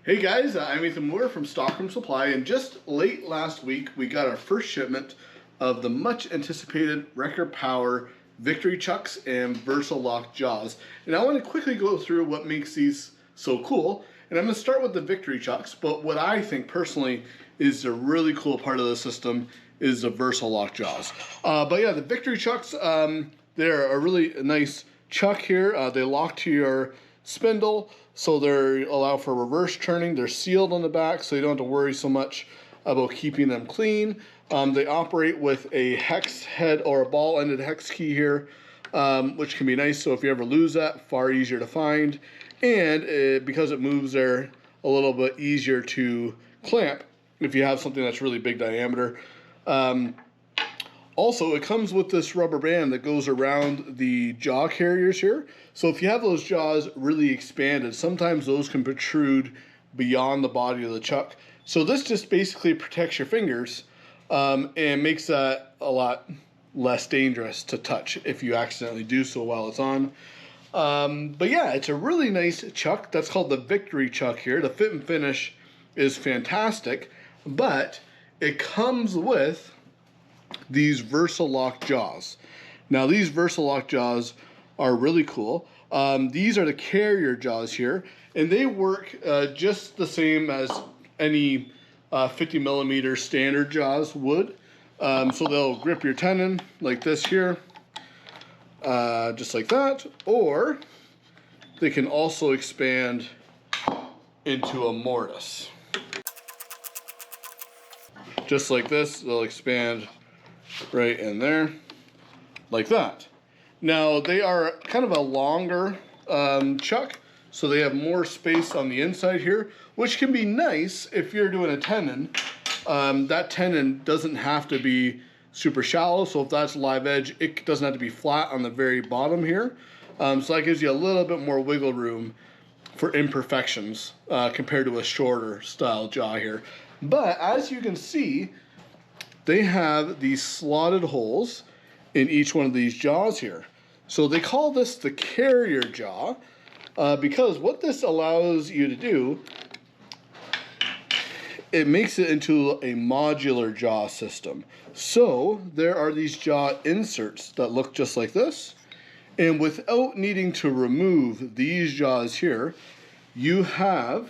Hey guys, I'm Ethan Moore from Stockroom Supply, and just late last week we got our first shipment of the much anticipated Record Power Victory Chucks and Versalock jaws. And I want to quickly go through what makes these so cool. And I'm going to start with the Victory Chucks, but what I think personally is a really cool part of the system is the Versalock jaws. But yeah, the Victory Chucks, they're a really nice chuck here. They lock to your spindle, so they allow for reverse turning. They're sealed on the back, so you don't have to worry so much about keeping them clean. They operate with a hex head or a ball-ended hex key here, which can be nice, so if you ever lose that, far easier to find. And because it moves there, a little bit easier to clamp if you have something that's really big diameter. Also, it comes with this rubber band that goes around the jaw carriers here. So if you have those jaws really expanded, sometimes those can protrude beyond the body of the chuck. So this just basically protects your fingers and makes that a lot less dangerous to touch if you accidentally do so while it's on. But yeah, it's a really nice chuck. That's called the Victory Chuck here. The fit and finish is fantastic, but it comes with these Versalock jaws. Now these Versalock jaws are really cool. These are the carrier jaws here, and they work just the same as any 50mm standard jaws would. So they'll grip your tenon like this here, just like that, or they can also expand into a mortise. Just like this, they'll expand right in there, like that. Now they are kind of a longer chuck, so they have more space on the inside here, which can be nice if you're doing a tenon. That tenon doesn't have to be super shallow, so if that's live edge, it doesn't have to be flat on the very bottom here. So that gives you a little bit more wiggle room for imperfections compared to a shorter style jaw here. But as you can see, they have these slotted holes in each one of these jaws here. So they call this the carrier jaw because what this allows you to do, it makes it into a modular jaw system. So there are these jaw inserts that look just like this, and without needing to remove these jaws here, you have,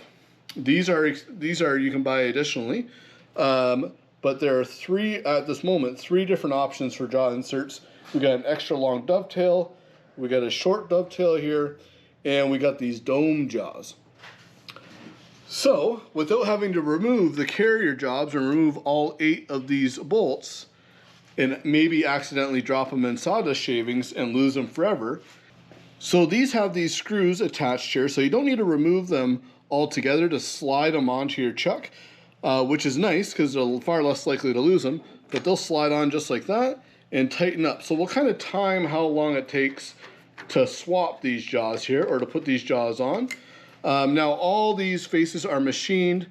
these are you can buy additionally, but there are three, at this moment, three different options for jaw inserts. We got an extra long dovetail, we got a short dovetail here, and we got these dome jaws. So, without having to remove the carrier jaws and remove all 8 of these bolts, and maybe accidentally drop them in sawdust shavings and lose them forever. So these have these screws attached here, so you don't need to remove them altogether to slide them onto your chuck. Which is nice because they're far less likely to lose them, but they'll slide on just like that and tighten up. So we'll kind of time how long it takes to swap these jaws here or to put these jaws on. Now all these faces are machined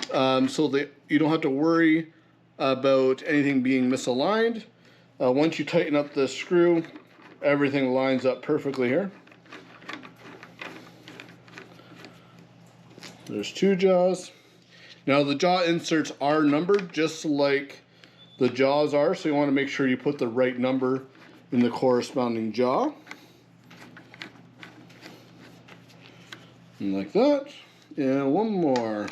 so that you don't have to worry about anything being misaligned. Once you tighten up the screw, everything lines up perfectly here. There's 2 jaws. Now the jaw inserts are numbered just like the jaws are, so you want to make sure you put the right number in the corresponding jaw. And like that. And one more.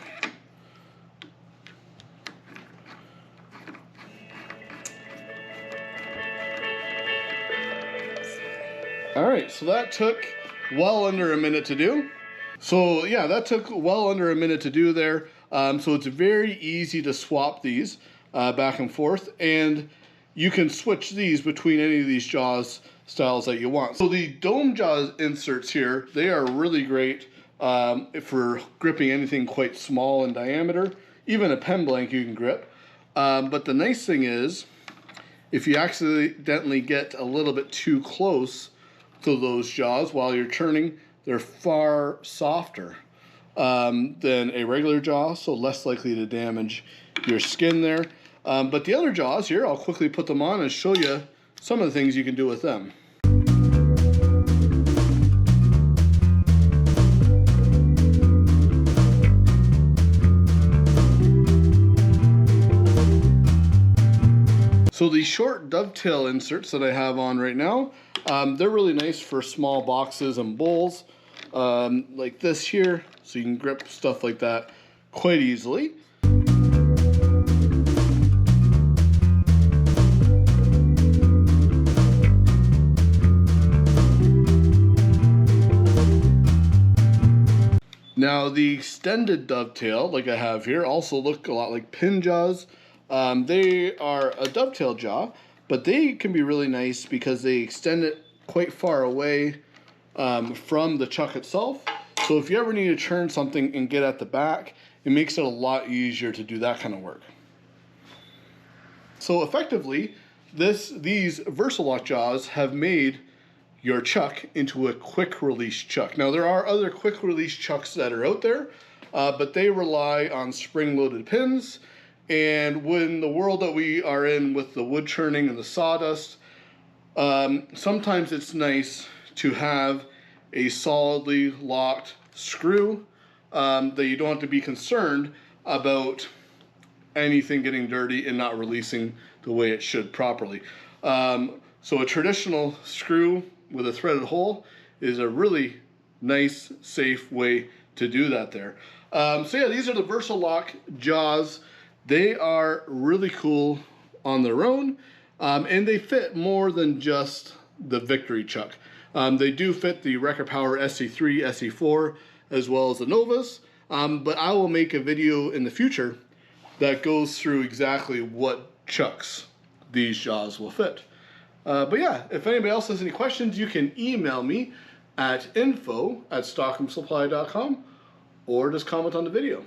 Alright, so that took well under a minute to do. So yeah, that took well under a minute to do there. So it's very easy to swap these back and forth, and you can switch these between any of these jaws styles that you want. So the dome jaw inserts here, they are really great for gripping anything quite small in diameter. Even a pen blank you can grip. But the nice thing is, if you accidentally get a little bit too close to those jaws while you're turning, they're far softer than a regular jaw, so less likely to damage your skin there. But the other jaws here, I'll quickly put them on and show you some of the things you can do with them. So the short dovetail inserts that I have on right now, they're really nice for small boxes and bowls like this here, so you can grip stuff like that quite easily. Now the extended dovetail, like I have here, also look a lot like pin jaws. They are a dovetail jaw, but they can be really nice because they extend it quite far away from the chuck itself. So if you ever need to turn something and get at the back, it makes it a lot easier to do that kind of work. So effectively, these Versalock jaws have made your chuck into a quick release chuck. Now there are other quick release chucks that are out there, but they rely on spring loaded pins. And when the world that we are in with the wood churning and the sawdust, sometimes it's nice to have a solidly locked screw that you don't have to be concerned about anything getting dirty and not releasing the way it should properly. So a traditional screw with a threaded hole is a really nice, safe way to do that there. So yeah, these are the Versalock jaws. They are really cool on their own, and they fit more than just the Victory chuck. They do fit the Wrecker Power SC3, SC4, as well as the Novus, but I will make a video in the future that goes through exactly what chucks these jaws will fit. But yeah, if anybody else has any questions, you can email me at info@stockhamsupply.com or just comment on the video.